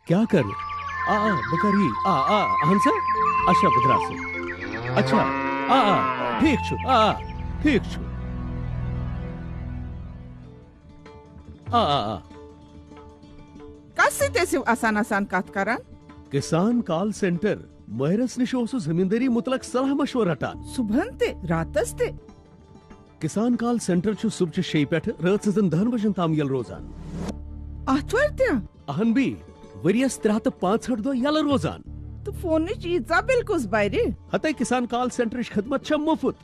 क्या कर बकरी हंसा अच्छा बदरास अच्छा ठीक छु ठीक छु कस आसान आसान कत कर किसान कॉल सेंटर महरस निश जमींदारी मुतलक सलाह मशवर रटान सुबहन ते रातस ते किसान कॉल सेंटर सुबह 6 पे रात 10 बजन ताम यल रोजान आथवार ते अहन बी वरियस 365 दो यल रोजान तो फोन ईजा बिल कुस बायरे हते किसान कॉल सेंटर खदमत मुफ्त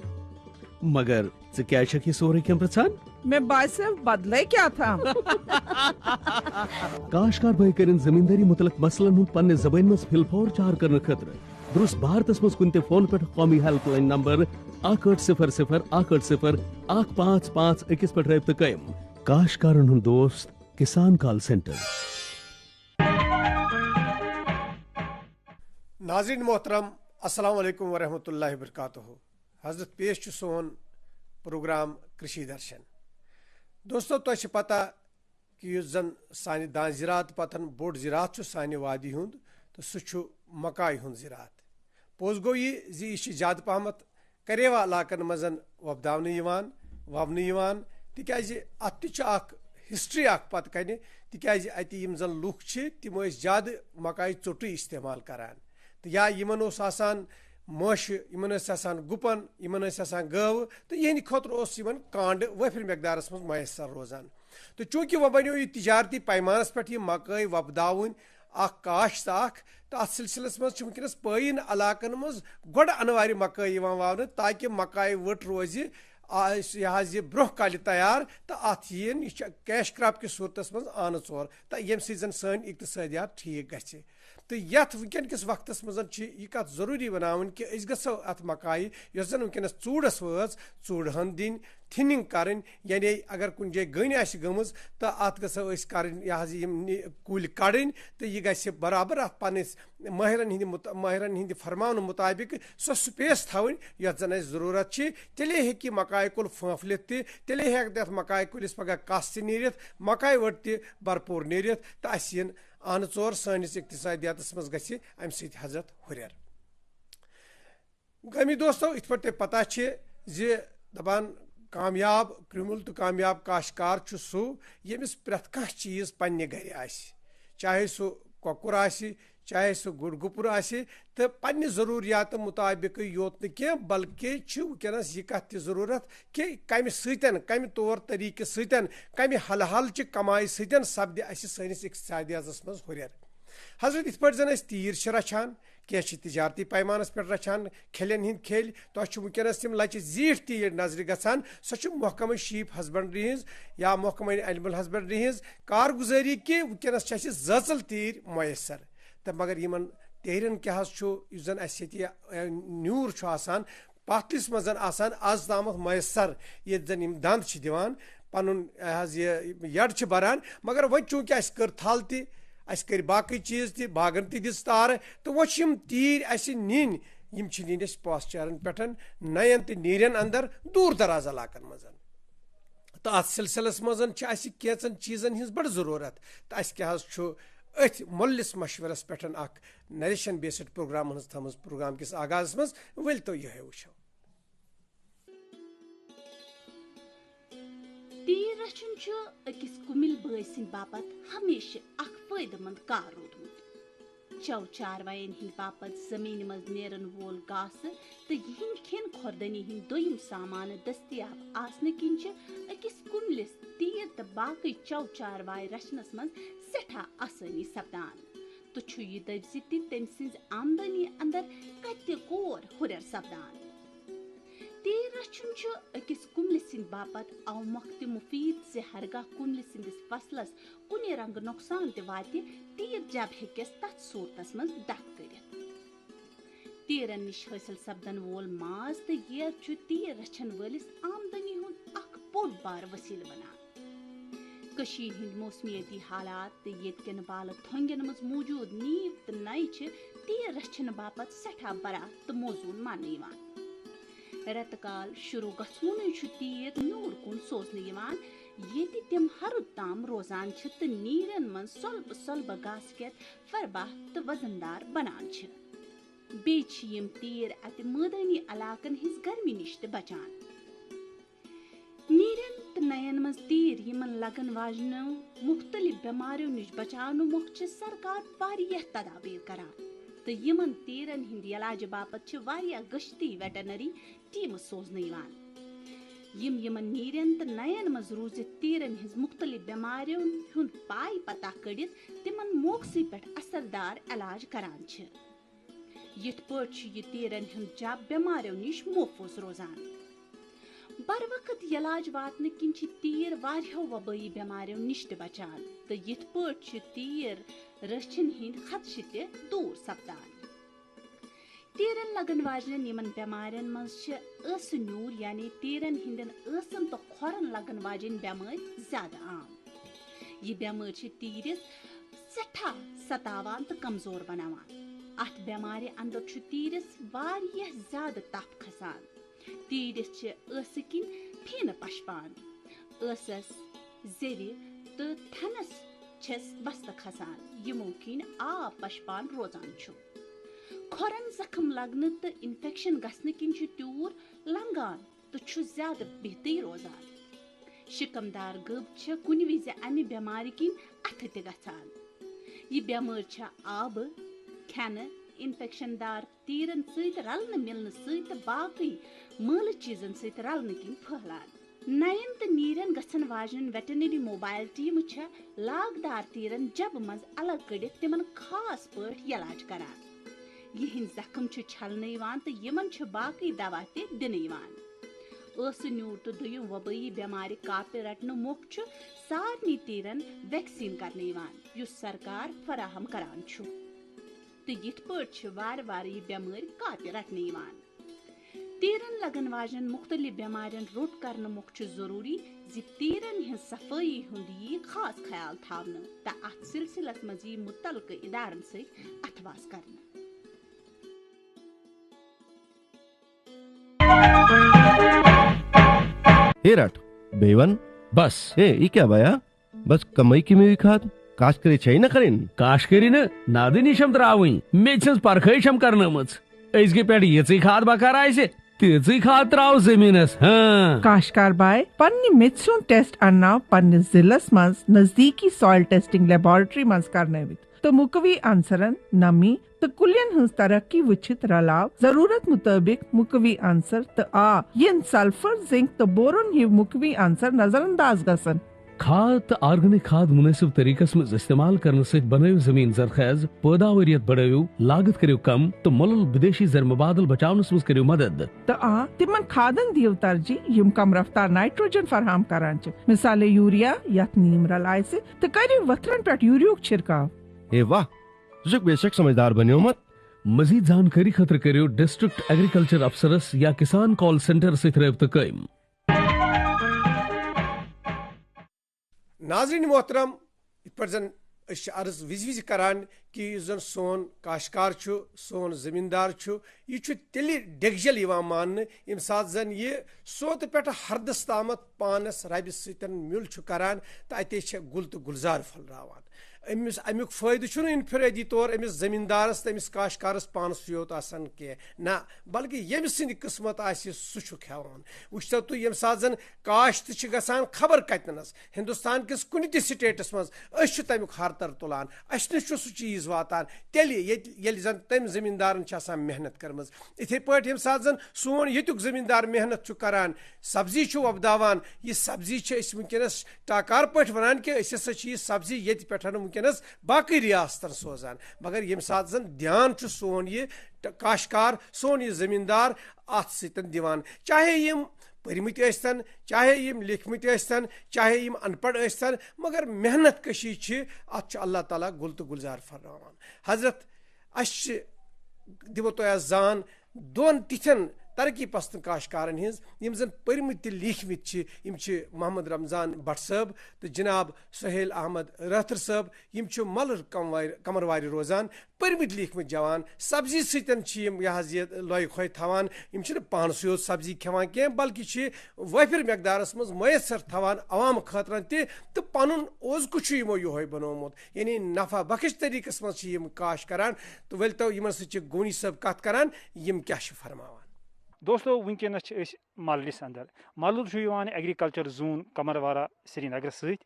मगर क्या सोरे कम प्रचान मैं बायसे बदले क्या था काशकार भाई कर जमींदारी मुतलक मसलन हूं पन्ने जबान मस फिलफौर चार करने खतर दुरुस्त भारतस मस कुन फोन पे कौमी हेल्पलाइन नंबर 8800 पे रब्त कयम काशकारन हूं दोस्त किसान कॉल सेंटर। नाज़रीन मोहतरम अस्सलाम वालेकुम वरहमतुल्लाहि वबरकातुहू। हजरत पेश छु सोन प्रोग्राम कृषि दर्शन। दोस्तों तो पता कि युस जन सानि दान ज़रात पतन बोड़ ज़रात छु सानि वादी हुंद तो सह छु मकाई हुंद ज़रात। पोज गो ये जी ज़्यादा पहमत करेवा इलाकन मजन वबदावने यवान ववने यवान तिक्याज अत हिस्ट्री पत कने तिक्याज अत यम जन लुक छ तिम ज़्यादा मकाई चोटु इस्तेमाल करान तो या यमन ओस आसान मश यमन आसान गुपन यमन आसान गव तो यहंद खुद कांड वफिर मकदारस मज मैसर रोजान तो चूंकि वह बनो यह तिजारती पैमानस पे मकई वपदावन काश तो अत सिलसिलस मज वनकस पैन इलाकन मज गोड़ अनवार मकई वावन ताकि मकई वट रोज यह ब्रोह काल तैयार तो अत यन कैश क्रॉप की सूरत मज आन चोर तो यम सजन सन इकतसादियात ठीक गि तो यथ वनकन किस वक्त मज यह कत जरूरी बनावन कि गो अत मकाई यस जन वनकस चूड़स वज चूड़हन दिन थिनिंग करें यानी अगर कुछ जाए गन गमज तो अत गो कुल कड़न तो यह ग बराबर अत पन्निस माहिरन हिंद फरमान मुताबिक सो स्पेस थवन यथ जन जरूरत तेले हेकि मकाई कुल फांफलित तेले हेक तथ मकाई कुलिस पगह कस नीरित मकाई वट त भरपूर नीरित तो अस यन आन चोर सनिस इक्तिसादियातस मज गि अम सत हजरत हुरर। गमी दोस्तों इत पे पता दपान कामयाब क्रिमुल तो कामयाब काश्तकार सू यमिस प्रेथ कह चीज़ पन्ने घर चाहे सह ककुर चाहे सह गुड़ गुपुर तो पन्ने ज़रूरियात मुताबिक योत न बल्कि वनकस यह कत ज़रूरत कि कम कम तौर तरीके कम हल हल च कमाई सपद सैनिस इक्तिसादियातस मज हुरर। हजरत इत पे जन तीर रचान क्या तिजारती पैमानस पे रचान खेलन हिंद खेल तो वनकस तम लच जीठ तीर नजर गसान सो महकम शीप हस्बेंड्री हज या महकम एनिमल हस्बेंड्री हज कारगुजारी कि वनकस जचल तीर मैसर तो मगर इन तेरन क्या जन न्यूर पतलिस मज आज ताम मैसर ये जन दंद दिवान पन यड़ बरान मगर वो चूंकि अस कर थल कर बाकी चीज़ ति बागन दिस तार तो वो तीर नीन नीन पास्चरन पे नयन तो नीरन अंदर दूर दराज इलाकन मज तो अत सिलसिलस मज कैचन चीज़न हज बड़ ज़रूरत तो अस क्या अथ मोलिस मशवरस पे नरेशन बेस्ड प्रोग्राम थमज प्रोग्राम किस आगाज मज वल तो यह वो तीर रचन अकिस कुमिल बय सिंद बापत हमेशा अख फायदेमंद कार रोदमुत चौ चारवायन हिंद बापत जमीन मज नेरन वोल गास तो यहिंद खेन खुर्दनी हिंद दोयम सामान दस्तियाब आसने किन अकिस कुमिलिस तीर तो बाकी चौ चारवाय रचनस मज सेठा आसानी सपदान तो यह दवि तम सिंज आमदनी अंदर कत कोर हुरर सपदान। तीर रचन अकिस कुमल सिंद बापत आव मख्त मुफीद से हरगा कुमल सिंदिस फसलस कुने रंग नुकसान ते तीर जब हेकस तथ सूरतस मज दख कर तीरन निश हासिल सपदन वोल माज तो येर तीर रचन वलिस आमदनी हुंद अख बोड़ बार वसील बनान। कशीर हिंद मौसमियती हालात तो येतकन बाल थोंगन मज मौजूद नीव तो नई तीर रचन बापत सठा बरा तो मौजून मान रत काल शुरू गून तीर न्यूर कुन सोचने ये तिम हर ताम रोजान छ त नीरन मन सोल्ब सोल्ब घास केत फरबाह त वजनदार बनान छ बे छ यम तीर अत मैदानी इलाकन हिज गर्मी निश त बचान नीरन त नयन मज तीर यमन लगन वाजनो मुख्तलिफ बीमारियों निश बचानो मोख छ सरकार वारियह तदाबीर करान त यमन तीरन हिंद इलाज बापत छ वारिया गश्ती वेटरनरी टीम सोजन यवान यमन नीरन त नयन मज रूज तीरन हिज मुख्तलिफ बीमारियों हुंद पाई पता कड़ित तिमन मोक्सी पेट असरदार इलाज करान छ यथ पट छ ये तीरन हुंद जब बीमारियों निश महफूज रोजान बर वक्त इलाज वातन किन छ तीर वारियो वबई बीमारियों निश त बचान त यथ पट छ तीर रशन हिंद खदश ते दूर सपदान तीरन लगन वाजन यमन बेमारन मज छ न्यूर यानी तीरन हिंदन ऐसन तो खोरन लगन वाजन बेमार ज्यादा आम ये बेमार छ तीरस सठा सतावान तो कमजोर बनावान अत बेमार अंदर छ तीरस वारिया ज्यादा तप खसान तीरस छ किन फिन पशपान ऐसस जेरि तो थनस छस बस्त खसान यमो किन आ पशपान रोजान छ खोरन जख्म लगन तो इन्फेक्शन गसन किन त्यूर लंगान तो ज्यादा बेहतर रोजान शिकमदार गब छ कुन विज अमि बेमार किन अथ त गसान ये बेमार छ आब खन इन्फेक्शन दार तीरन सहित रलन मिलन सहित बाकी मल चीजन सहित रलन किन फहलान नयन तो नीरन गसन वाजन वेटरनरी मोबाइल टीम छ लागदार तीरन जब मज अलग कड़ित तिमन खास पट इलाज करान यह जख्म छलन तो यमन बाकी दवा दिन न्यूर तो दुयम वबई बेमार कापे रटन मोख सारनी तीरन वैक्सीन करने सरकार फराहम करान तो यथ पट वार वार यह बेमार कापे रटने तीरन लगन वाजन मुख्तलिफ बेमारन रोट कर मोख जरूरी जि तीरन हज सफाई हुंद यी खास ख्याल थावन तो अत सिलसिलस मज यी मुतलक इदारन से अथवास करना हे रट बेवन बस ये क्या भया बस कमाई की मेरी खाद काश करे छै न करेन काश करी न नादिनिशम त्रावई मेचस परखैशम करनमच अजके पेट यचै खाद बकार आइसे तेचै खाद त्राव जमीनस हां काशकार बाय पन्नी मित्सुन टेस्ट अन्ना पन्नी जिलस मज नजदीकी सॉइल टेस्टिंग लेबोरेटरी मज करने विद तो मुकवी आंसरन नमी तो कुलियन हंस तरक्की वचित रलाव जरूरत मुताबिक मुकवी आंसर तो आ यन सल्फर जिंक तो बोरोन ये मुकवी आंसर नजरअंदाज गसन खाद ऑर्गेनिक खाद मुनासिब तरीकस में इस्तेमाल करने से बनायो जमीन जरखेज पैदावारियत बढ़ायो लागत करियो कम तो मलल विदेशी जर मुबादल बचावनस में करियो मदद तो आ तिमन खादन दियो तरजी यम कम रफ्तार नाइट्रोजन फराहम करान छ मिसाले यूरिया या नीम रलाय से तो करियो वथरन पेट यूरियो छिड़काव ए वाह तुझे बेशक समझदार बनियो मत मजीद जानकारी खतर करियो डिस्ट्रिक्ट एग्रीकल्चर अफसरस या किसान कॉल सेंटर से रब्ता कयम नाज़रीन मोहतरम इत पर जन अर्ज विज विज करान कि जन सोन काशकार सोन जमींदार यह तेल डेगजल मान यम सात जन यह सोत पे हरदस तामत पानस रबि सतन मिल करान तो अते गुल तो गुलजार फलरावान अमिस अमुक फायदे इनफरादी तौर अमिस जमींदारस तो अमिस काशकारस पानस योत आसान कह ना बल्कि यमिस सिंद किस्मत आसि सह खेवान वुचतो तुम यम सात जन काश्त गसान खबर कतनस हिंदुस्तान किस कुन त स्टेटस मज तमुक हरतर तुलान अस नश सह चीज वातान तेल जन तम जमींदारन मेहनत कर्म इथे पे यम सात जन सोन युक जमींदार मेहनत करान सब्जी वपदावान यह सब्जी वनकस टाकार पे वन कि यह सब्जी ये पे वनकस बाकी रियासतन सोजान मगर यम सात जन ध्यान सोन यह काशकार सोन यह जमींदार अत सतन दिवान चाहे यम परमित स्तन चाहे यम लिखमित स्तन चाहे यम अनपढ़ स्तन मगर मेहनत कशी अत अल्लाह ताला गुल तो गुलजार फरमावान हजरत अस दिवो तो जान दोन तिथन तरक्की पसंद काश्तकारन हिंज यम जन परमित लिखमित मोहम्मद रमजान भट्ट साहब तो जनाब सुहेल अहमद रहतर साहब यम मलर कमरवार रोजान परमित लिखमित जवान सब्जी सतन लोय खोय थवान यम पानस योत सब्जी खेवान कह बल्कि वफिर मकदारस मज मैसर थवान अवाम खतर तो पनुन ओजकु यमो योहे बनोमुत यानी नफा बख्श तरीकस मज काश करान तो वेल तो यमन सह गोनी साहब कत करान यम क्या फरमावान। दोस्तों वनकस मललिस अंदर मलुल एग्रीकल्चर जोन कमरवारा श्रीनगर सत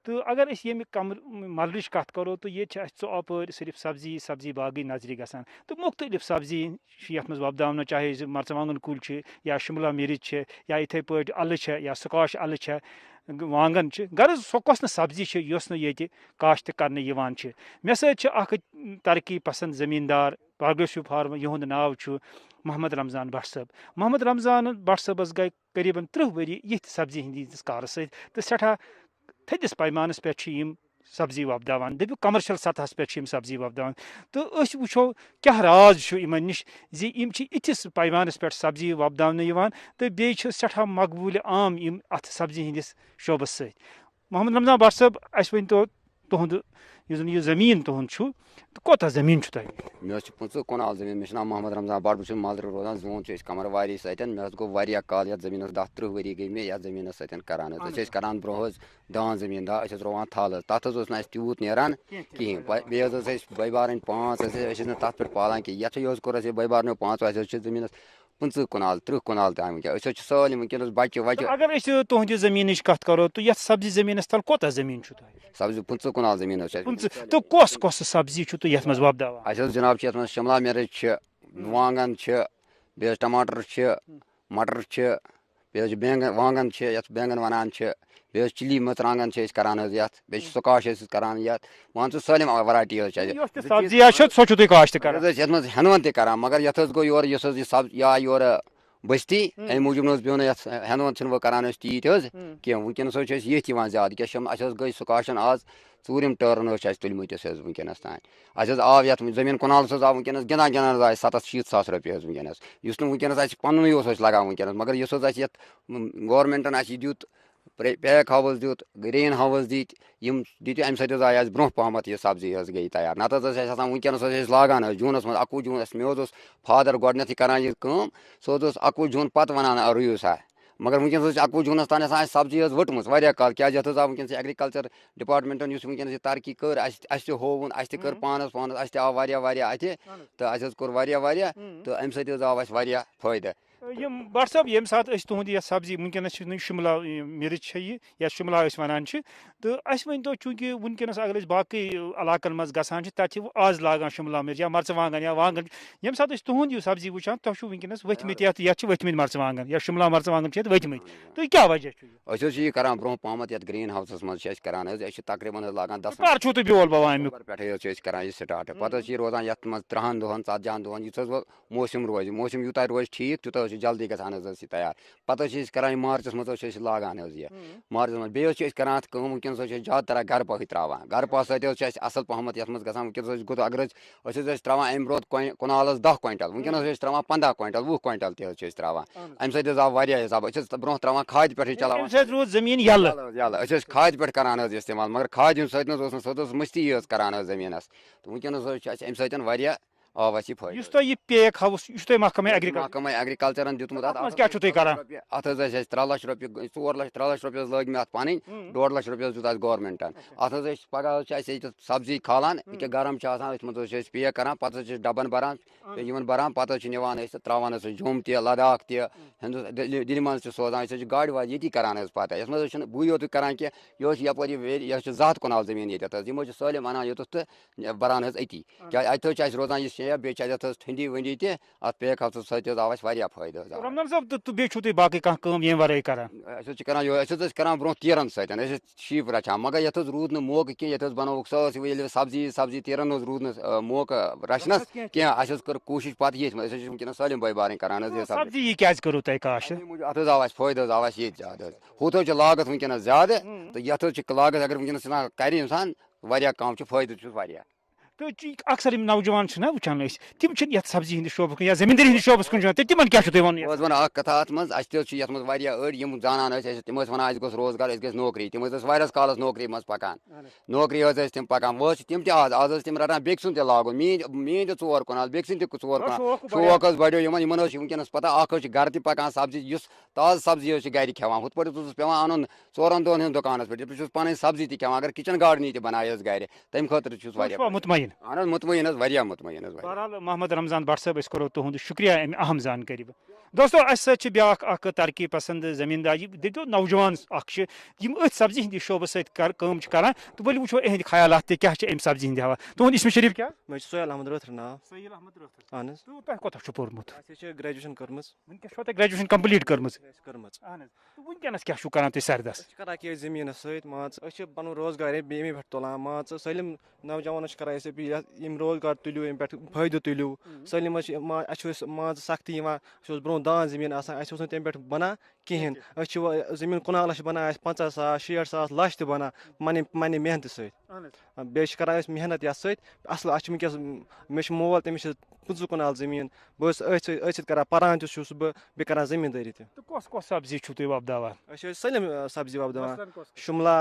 तो अगर ये मलरच कत करो तो ये अपर सिर्फ सब्जी सब्जी बागी नजर गसान तो मुख्तलिफ सब्जी ये वपदावन चाहे मरचवांगन कुल या शिमला मिर्च या इथे पे अल या स्कॉश अल वांगन गर्ज सो कस सब्जी ये काश्त करने मे सत तरक्की पसंद जमींदार प्रोग्रेसिव फार्म यहद नाव मोहम्मद रमजान भट्ट साहब मोहम्मद रमजान भट्ट साहबस गई करीबन 30 वरी ये सब्जी हंदिस कार सत तो सठा थदिस पैमानस पे सब्जी वपदावान दपु कमर्शियल सतहस पे सब्जी वपदावान तो वो क्या राज इन नश जी इथिस पैमानस पे सब्जी वपदावन तो बे सठा मकबूल आम अत सब्जी हंदिस शोबस सत मोहम्मद रमजान भट्ट साहब अस वन तो तुहद यह जमीन तुहद तो कोता जमीन मे 15 कनाल जमीन मे नाम मोहम्मद रमजान भट्ट बस मलर रोजान जोन कमरवारी सतन मे गो वारिया काल ये जमीन 10-30 वरी गई मे ये जमीन सतन करान करान ब्रोह दान जमींदार रोवान थल तथ तूत नान कहें बे बई बार 5 तथ पे पालान कि ये कोर बई बार 5 जमीन 15 कनाल 30 कनाल तम सालम वनकस बच्चे वच्चे अगर तुहद जमीन कत करो तो ये सब्जी जमीन तल कोता जमीन सब्जी 15 कनाल जमीन तो कस कस सब्जी तो ये वपदावान जनाब ये शिमला मिर्च वांगन बे टमाटर मटर बे बैंगन वांगन ये बैंगन वनान बे चिली मरचांगन करान ये बे स्कॉश करान ये वन स सालम वरायटी सब्जी सो काश्त हेनवन तक मगर ये गो योर या योर बस्ती अमे मूजूब पे हेनवन वो करान तीत कह वनकस ये ज्यादा क्या गई स्कॉशन आज 4 टर्न तुलमत वनकस तान आव ये जमीन कनाल आव वनकस गिना गिनान आए 70-70 सास रुपये वनकस वनकस पन लगान वनकस मगर ये गवर्नमेंटन दुत पैक हाउस दुत ग्रीन हाउस दित अमे सत आए ब्रोह पहम यह सब्जी गई तैयार नत वनकस लागान जूनस मज 21 जून मे फादर गोडनथ करान यह सो 21 जून पत वनान रुयू सा मगर वनकस 21 जूनस तान सब्जी वटम वारिया काल क्या आव वनकस एग्रीकल्चर डिपार्टमेंटन वनकस तरक्की कर होवन कर पानस आव वारिया अत तो कोर वारिया तो अमे सत आव वारिया फायदा भट्ट साहब ये सात तुहद यह सब्जी वनकस शिमला मिर्च या शिमला वनान तो अस वन तो चूंकि वनकस अगर बाकी इलाकन मज गसान तत आज लागान शिमला मिर्च या मरचवांगन या वांगन ये सात तुहद यह सब्जी वुचान तुम वनकस वथमित वथमित मरचवांगन या शिमला मरचवांगन वथमित तो क्या वजह करान ब्रोह पहम ये ग्रीन हाउस मज करान तकरीबन लागान 10 कर बेल बवान पे करान स्टार्ट पे रोजान ये 3 दोहन 40 दोहन युत मौसम रोज मौसम यूत रोज ठीक तूत जल्दी गसान तैयार पे करान मार्चस मज लागान ये मार्चस मज बे करान वनकस ज्यादा तरह गरपा त्रावान गरपा सत असल पहम ये गसान वनकस गो अगर त्रावान अमे ब्रोह कनाल 10 क्विंटल वनकस त्रावान 15 क्विंटल 20 क्विंटल त्रावान अमे सत आव वारिया हिसाब ब्रोह त्रावान खाद पे चलान रोज जमीन यल खाद पे करान इस्तेमाल मगर खाद सत मस्ती करान जमीनस तो वनकस अमे सत वारिया आव यह पैक हाउस महकमा एग्रीकल्चरन दितमुत क्या 3 लाख रुपये 4 लाख 3 लाख रुपये लग मे पन 1.5 लाख रुपये दित गवर्नमेंटन अत पगह सब्जी खालान ये गरम अत पैक करान पे डबन बरान बरान पे निवान त्रावान जुम लद्दाख दिल्ली मज सोजान गाड़ वाज ये करान पे ये बू योत करान कह यह 7 कनाल जमीन ये यमो सालम अनान योत तो बरान अती क्या अत रोजान यह बे ठंडी वंडी तथ पैक हाउस सत आव फायदा रमजान साहब तो बे बाकी ये वर करान ब्रोह तीरन सत शीप रचान मगर ये रूद मौक कह बनो सब्जी सब्जी तीरन रूद मौक रचनस कह कर कोशिश पे ये वनकस सालम बई बार करान सब्जी क्या करो तुम काश अत आव फायदा आव ये ज्यादा हुत लागत वनकस ज्यादा तो ये लागत अगर वनकस कर इंसान वारिया कम फायदा वारिया तो अक्सर यम नौजवान ना वुचान तम ये सब्जी हंद शोबस या जमींदारी हंद शोबस कुन तिमन क्या वन बस वन कथा अत मज अत मज अड़ जानान तम वन गोस रोजगार गोस नौकरी तम वारियास कालस नौकरी मज पकान नौकरी तम पकान वह तम आज तम रटान बेक सुन लागुन मीन तोर कुनाल बेक सुन तोर कुनाल शौक बढ़ो इन वनकस पता घर त पकान सब्जी ताज़ सब्जी गर खेवान हुत पे पेवान अन 4 दोहन हंद दुकान पे बस पन सब्जी खेवान अगर किचन गार्डन त बनाए गर तम खुद मुतमईन मुतमईन मुतमईन बहरहाल मोहम्मद रमजान भट्ट साहब करो तुहद शुक्रिया अम अहम जानकारी दोस्तों अस ब्या तरक्की पसंद जमींदारी दो नौजवान अथ सब्जी हंद शोबस सत्म करान तो वो वो अहद ख्याल क्या सब्जी हंद हवा तुद इसम शरीफ क्या सोहेल अहमद रथर नाव सोहेल अहमद रथर अहन तुह कोत पोर्मुत ग्रेजुएशन कर्म वनकस ग्रेजुएशन कंप्लीट कर्म वनकस क्या करान तुम सरदस करान कह जमीन सत पन रोजगार अमे पे तुलान मान सलम नौजवान करान रोजगार तुलियो अम पे फायदे तुलियो सलम मान सख्ती ब्रो दान जमीन तम पे बना कहें जमीन कुनाल बना 50,000 60,000 लच बना मन मेहनत सत करान मेहनत ये असल वनकस मे मोल तमिस 50 कुनाल जमीन बस करान पान बह करान जमींदारी कस सब्जी तुम वपदावान सलम सब्जी वपदावान शिमला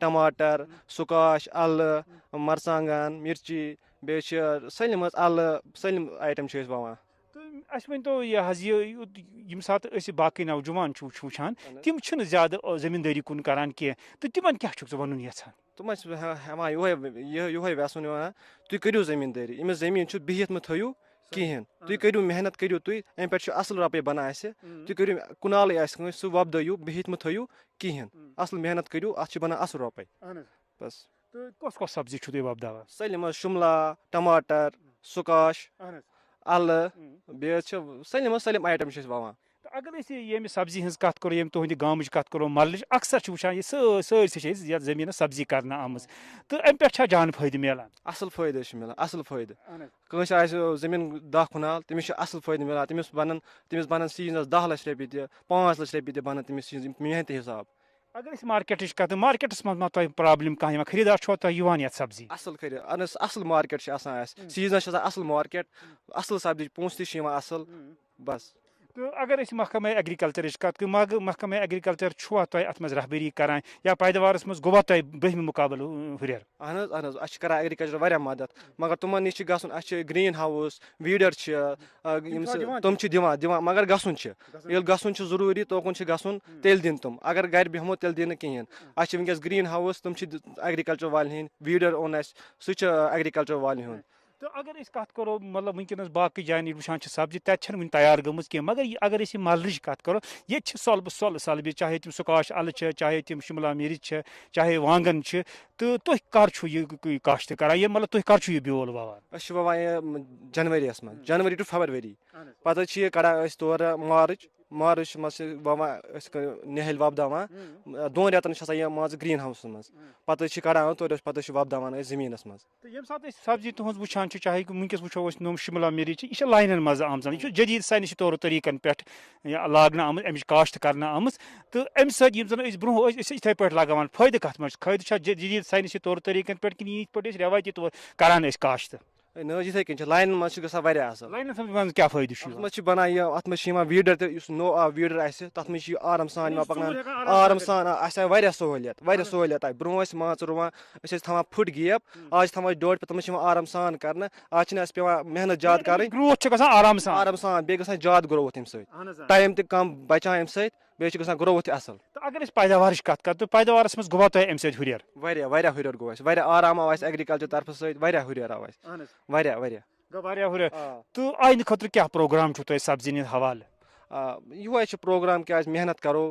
टमाटर स्क्वाश अल मरचांगन मिर्ची बे सलम अल सलम आइटम ववान वन तो यम सात बाकी नौजवान वुचान तम ज्यादा जमींदारी कुन करान कह तो तिमन क्या वन यहान तुम हमारे यो वैसन वन तुम करो जमींदारी अमिस जमीन बिहित मत थो कहें तुम करो मेहनत करो तुम अम पे असल रुपये बना तुम करो कुनाल सह वपदो बिहित मत थो कहें असल मेहनत करो अत बना असल रुपये बस कस कस सब्जी तुम वपदावान सलम शिमला टमाटर स्क्वाश अल बे सलम सलम आइटम ववान अगर ये सब्जी हज कत करो तुहद गाम कत करो मल अक्सर वुचान ये सारी जमीन सब्जी कर आम तो अम पे जान फायदे मिलान असल फायदे मिलान असल फायदे कंस जमीन 10 कुनाल तमिस असल फायदे मिलान तमिस बन सीजनस 10 लाख रपये त 5 लाख रपये बन तमिस मेहनत हिसाब अगर मार्केट कत मार्केटस मज प्रॉब्लम कह खरीदार ये सब्जी असल खरीद असल मार्केट सीजन असल मार्केट असल सब्जी पोस असल बस तो अगर महकमा एग्रीकल्चर कत महकमा एग्रीकल्चर अत मज रहबरी करान या पैदावारस मज गोवा तुम बहमी मुकाबल हुर अहन कर एग्रीकल्चर वारिया मदद मगर तुमन नश गन ग्रीन हाउस वीडर तुम दिवान मगर गसन गसन जरूरी तोकुन गसन तेल दिन तुम अगर गर बेहमो तेल दिन कहें वनकस ग्रीन हाउस तुम एग्रीकल्चर वाले वीडर ओन सह एग्रीकल्चर वाले तो अगर कत करो मतलब वनकस बाकी जान वुचान सब्जी तक वन तैयार गम कह मगर अगर मलरच कत करो ये सल सब्जी चाहे तुम स्क्वाश अल चाहे तुम शिमला मिर्च चाहे वांगन तो तुह कर काश्त कर ये मतलब तुह कर यह ब्योल ववान ववान जनवरी टू फरवरी पे कड़ान तौर मार्च मज नहल वपदावान 2 रेतन मान ग्रीन हाउस मज पे कड़ान तौर पे वपदावान जमीनस मज तो ये सात सब्जी तुज वुचान चाहे वनकस वो नम शिमला मिर्च यह लाइन मज आम यह जदीद साइंस तौर तरीकन पे लाग आम अमिच काश्त कर आम तो अमि सत ब्रो इथे पे लगान फायदे कत मज फायदे जदीद साइंस तौर तरीकन पे कि ये पे रवायती तौर करान काश्त न इथे कन लाइन मज लाइन क्या फायदे बना अत वीडर नो आ वीडर तथ मे आराम सान पकान आराम सान वारिया सहूलियत आए ब्रो मान रुवान थवान फुट गैप आज थवान डोड पे तम आराम सान कर आज पे मेहनत ज्यादा कर ग्रोथ आराम सान बे ज्यादा ग्रोथ अम टाइम त कम बचान अम बे ग्रोथ असल तो अगर पैदावार कत कर तो पैदावारस मज गोवा तुम अम हुर वारिया हुर गो आराम आव एग्रीकल्चर तरफ सरिया हुर आव वारिया हुर तो आइंद खतर क्या प्रोग्राम तुम सब्जी हंद हवाले ये प्रोग्राम क्या मेहनत करो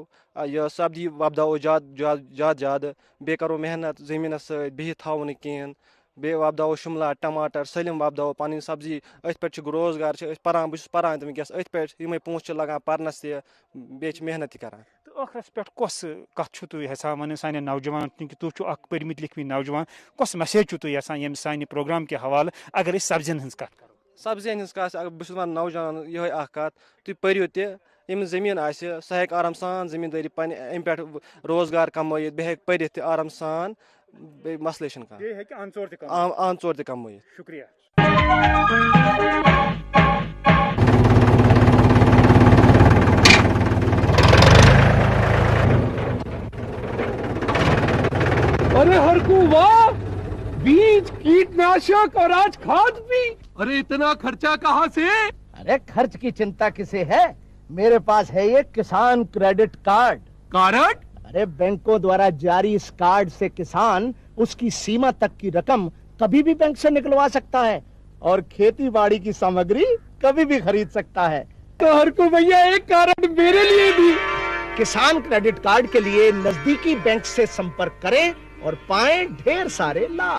यह सब्जी वपदाओ ज्यादा बे करो मेहनत जमीन बिहित थो कहें बे वपदाओ शिमला टमाटर सलम वपदाओ पन सब्जी अथ पे रोजगार पान पान वनकस अथ पे ये पोस लगान पानस ते मेहनत कर तो ٲखरस पे कस कत तुम यहां वन सान नौजवान तुम पर्मित लिखमित नौजवान कस मैसेज तुम यहां ये सान प्रोग्राम के हवाले अगर सब्जियन हज कत करो सब्जियन हज कत बस वन नौजवान ये कत तुम पर्यु तम जमीन सह आराम सान जमींदारी पे अम पे रोजगार कमात बे पढ़ आराम सान بیٚیہِ مسلے چھُنہٕ کانٛہہ بیٚیہِ ہیٚکہِ آن ژور تہِ کم آن ژور تہِ کم ٲیِتھ. شُکریہ. अरे हरकू वाह, बीज कीटनाशक और आज खाद भी. अरे इतना खर्चा कहाँ से? अरे खर्च की चिंता किसे है, मेरे पास है ये किसान क्रेडिट कार्ड. कार्ड? अरे बैंकों द्वारा जारी इस कार्ड से किसान उसकी सीमा तक की रकम कभी भी बैंक से निकलवा सकता है और खेती बाड़ी की सामग्री कभी भी खरीद सकता है. तो हरकू भैया एक कार्ड मेरे लिए भी. किसान क्रेडिट कार्ड के लिए नजदीकी बैंक से संपर्क करें और पाएं ढेर सारे लाभ.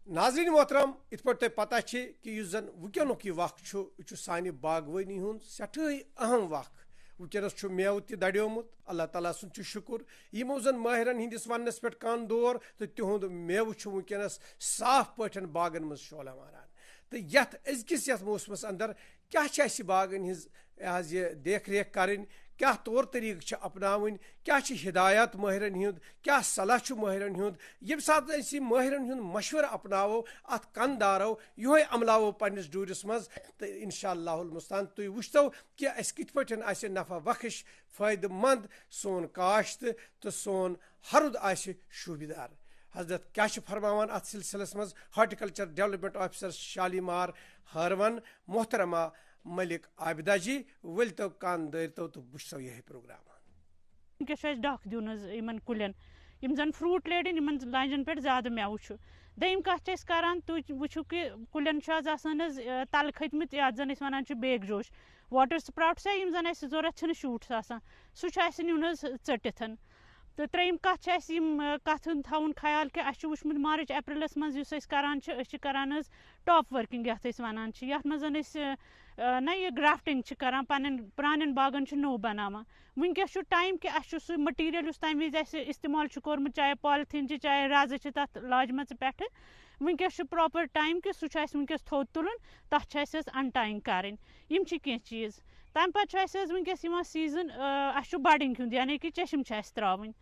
नाज़रीन मोहतरम, इत पे पता कि जन वुकनुक यह वक्त सानि बागवानी हुंद सठै अहम वक्त. वुकनस मेव ति दड़ोमुत. अल्लाह ताला सुन शुक्र यमो जन माहिरन हिंदिस वनस पे कान दौर तो तिहुंद मेव वुकनस साफ पठन बागन मज शोला मारान. तो यथ अजकिस यथ मौसमस अंदर क्या बागन हिज यह देख रेख करें, क्या तौर तरीक अपनावन, क्या हिदायत माहिरन हुंद, क्या सलाह माहिरन हुंद. ये सात माहिरन हुंद मशवर अपनावो, अत कन दारो, योहे अमलावो पन्निस डूरिस मज तो इंशाअल्लाहुल मुस्तान तुई वुचतो कि अस कित पठन आसे नफा बख्श फायदेमंद सोन काश्त तो सोन हरुद आसे शूबेदार. हजरत क्या फरमावान अत सिलसिलस मज horticulture development officer Shalimar Harvan मोहतरमा मलिक आबिदा जी. वल तो कान दरतो तो बुझो यह प्रोग्राम. डख दिन कुलन जन फ्रूट लेडन इन लंजन पे ज्यादा मेव. दम कत करान तुम वो कि कुलन तल खतमत ये जन वन बेग जोश वाटर स्प्राउट्स जन जरूरत शूट्स सह नुन चटिथ. तो त्रेम कत कत थवन ख्याल कि अस वुचमुत मार्च अप्रैलस मज करान टॉप वर्किंग ये वन ये मज ना यह ग्राफ्टिंग करान पन्न प्रान बागन नो बनावान. वनकस टाइम कि अस सह मटीरियल तम वज इस्तेमाल कोर्मुत चाहे पॉलिथीन चाहे रज तथ लाजम पे. वनकस प्रॉपर टाइम कि सह वनकस थोद तुलन तथ अनटाइंग करें. यम कह चीज़ तम पे वनकस सीजन अस बडिंग हुंद यानी कि चशम त्रावन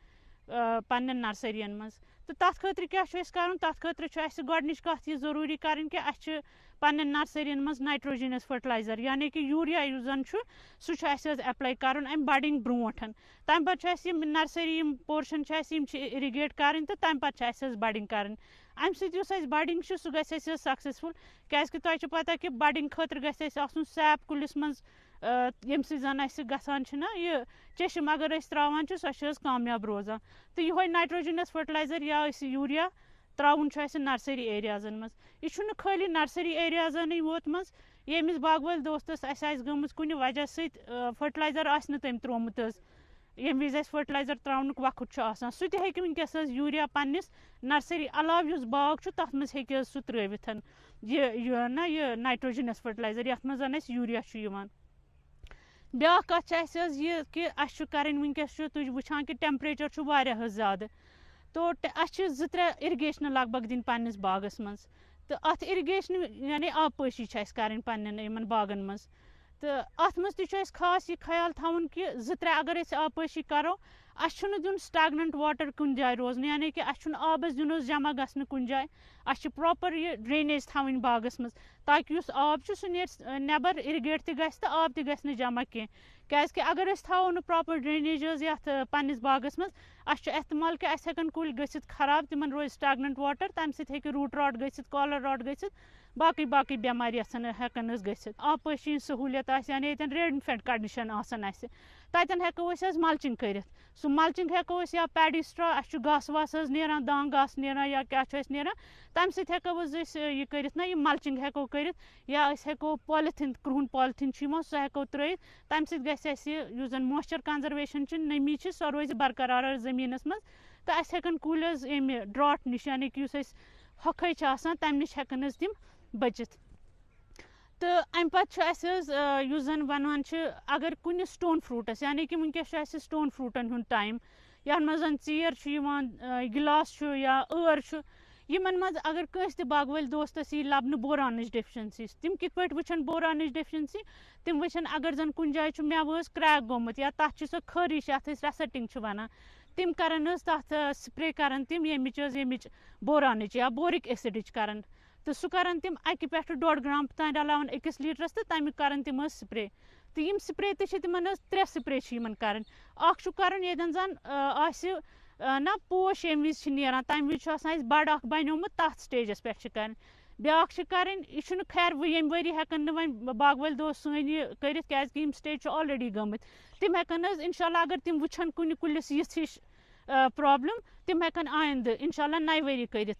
पन्न नर्सरियन मज. तो तथ खतर क्या कर तथ खतर गोडनिच कत यह जरूरी करें कि अस पन्न नर्सरियन मज नाइट्रोजनस फर्टिलाइजर यानी कि यूरिया जन सह एप्लाई कर अम बडिंग ब्रोठन. तम पे नर्सरी पोर्शन इरिगेट करें तो तम पे बडिंग करें. अम सस बडिंग सह गि सक्सेसफुल क्या तुम पता कि बडिंग खतर गि सैप कुलिस मज यम जन गसान यह चशम अगर त्रावान सह कामयाब रोजान. तो यह नाइट्रोजनस फर्टिलाइजर या यूरिया त्रावन नर्सरी एरियाजन मज. यह खाली नर्सरी एरियाजन वोत मज यमिस बागवाल दोस्तस गमज कुन वजह सह फर्टिलाइजर आस तम त्रोमुत यम विज फर्टिलाइजर त्रावनुक वक्त सह तक वनकस यूरिया पन्निस नर्सरी अलाव बाग तथ मज सह त्रविथ यह ना यह नाइट्रोजनस फर्टिलाइजर ये मज यूरिया. ब्या कत यह कि अस करें वनकस तुम वुचान कि टेम्परेचर वारियाह ज़्यादा. तो अस 2-3 इरिगेशन लगभग दिन पन्निस बागस मज. तो अत इरिगेशन यानी आबपाशी करें पन्न बागन मज. तो अत मज तस खास यह ख्याल थवन कि 2-3 अगर आबपाशी करो अस दिन स्टैगनेंट वाटर कुन जाए रोजन यानी कि अस आबस दिन जमा गन कुन जाए. अस प्रॉपर यह ड्रेनेज थवन बागस मज ताकि उस आब सह नेबर इरिगेट तो आब त जमा कह. क्या अगर थो न प्रॉपर ड्रेनेज ये पन्निस बागस मज अस एहतमाल कि अस हेकन कुल गसित खराब तिमन रोज स्टैगनेंट वाटर तम सत रूट रॉट गसित कॉलर रॉट गसित बाकी बाकी बेमारी हेकन गसित. आबपाशी सहूलियत यानी ये रेड फेड कंडीशन आसन तन हेको मल्चिंग कर. सह मल्चिंग हेको या पैडी स्ट्रा अस घास वास नेरान दांग घास नेरान या क्या नेरान तम सत हेको यह कर ना यह मल्चिंग हेको कर या हेको पॉलिथीन क्रुहन पॉलिथीन सह हेको त्रयित. तम सत गि जन मॉइस्चर कंजर्वेशन नमी सह रोज बरकरार जमीनस मज. तो अस हेकन कुल अमे ड्रॉट नश यानी कि हॉकै तम नश हेकन तम बचित. तो अम पे जन वन अगर कुन स्टोन फ्रूटस यानी कि वनकस स्टोन फ्रूटन हुंद टाइम यथ मज चीर गिलास या ٲर यमन मज अगर कंस ते बागवल दोस्तस यी लबन बोरानच डेफिशिएंसी तिम कित पट वुछन बोरानच डेफिशिएंसी तिम वुछन अगर जन कुन जाय छु मेवस क्रैक गोमुत या तथ छु सो खरिश याथ रेसेटिंग छु वना तिम करन तथ स्प्रे करन तिम यमिच बोरानच या बोरिक एसिडिच करन तो सु करन तिम अकि पेठ 1.5 ग्राम तान डालावन 1 लीटरस तो तमिक करन तिम स्प्रे तो यम स्प्रे ते तिमन 3 स्प्रे यमन करन अख छु करन यदन जन आसि ना पोश यम विज नेरान तम विज बड़ अख बनोमुत तथ स्टेजस पे कर ब्याख कर यह खैर यम वरी हेकन वन बागवल दोस्त सन यह कर क्या स्टेज ऑलरेडी गमत तिम हेकन इंशाल्लाह अगर तिम वुछन कुन कुलिस यिथ हिश प्रॉब्लम तिम हेकन आइंद इंशाल्लाह नई वरी कर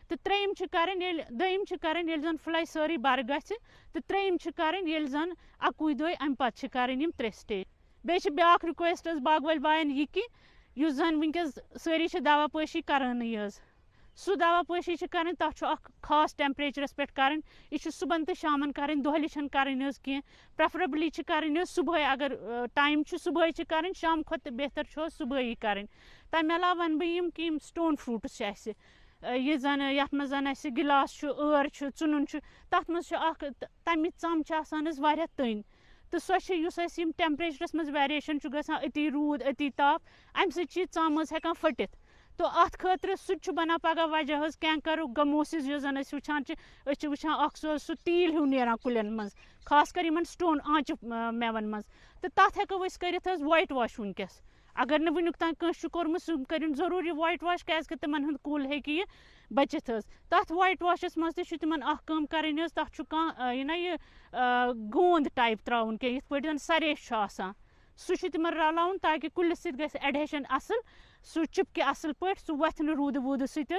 तो त्रेयम दयम कर जन फ्लाई सारी बर गि तो त्रेयम कर जन 21 दोह अम पे कर 3 स्टेज बे ब्याख रिक्वेस्ट बागवल बायन यह कि युस जन वनकस सारी दवा पाशी करान सु दवा पाशी कर तथ खास टेम्परेचरस पे कर यह सुबह तो शामन कर दोहलि कर प्रेफरेबली कर सुबह अगर टाइम सुबह कर शाम खुद बेहतर सुबह कर तम अलावा वन बह कि स्टोन फ्रूट्स यह जन यथ मज गिलास ٲर चुनुन तथ मज तमि चम वारिया तन तो सो टेम्परेचरस मज वेरिएशन गसान अति रूद अति ताप अमि सम हेकान फटित तो अत खतर सह बना पगह वजह कैंकर गमोसिस जो जन वुचान सो तील हूँ नेरान कुलियन मज खास कर इन स्टोन आंच मेवन मज तो तथ हेको कर वाइट वाश वनकस अगर न वनुक तान कस कोर्मुत सह कर जरूरी वाइट वाश क्या तिमन कुल हे बचित तथ वाइट वाशस मज तिमन कम कर तथ यह गोंद टाइप त्राउन के यथ पे सरेश सह तिमन रलाउन ताकि कुलिस सत गस एडहेशन असल सह चिपके असल पे सह वथ रूद वूद सत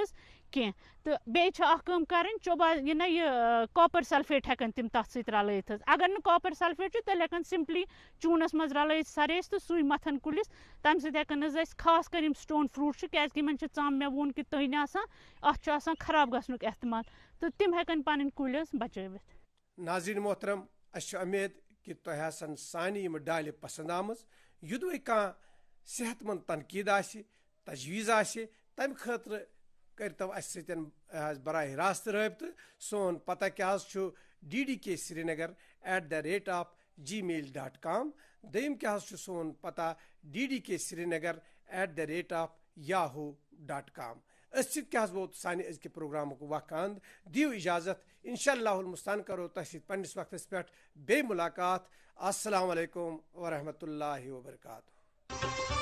कह तो बे कम कर चोबा यह कॉपर सल्फेट हेकन तिम तथ सत रलत अगर न कॉपर सल्फेट तेल हेकन सिंपली चूनस मज रलत सरेश तो सुई मथन कुलिस तम सत हेकन खास कर स्टोन फ्रूट क्या चम मे वोन कि तन अत खराब गसनुक एहतमाल तो तिम हेकन पन कुल बचवित। नाज़रीन मोहतरम अस उम्मीद कि तुह हसन सानी यम डाल पसंद आम युदवे कह सेहतमंद तनकीद तजवीज़ तम खतर करतो अस बराह रास्त रबत सोन पता क्या DDK Srinagar @gmail.com दयम क्या सोन पता DDK Srinagar @yahoo.com क्या वोत सानि अज़ प्रोग्राम वक्त अंद दियो इजाज़त इंशाअल्लाहुल मुस्तान करो तह पन्निस वक्तस पे बे मुलाकात। अस्सलामु अलैकुम व रहमतुल्लाहि व बरकातुहू।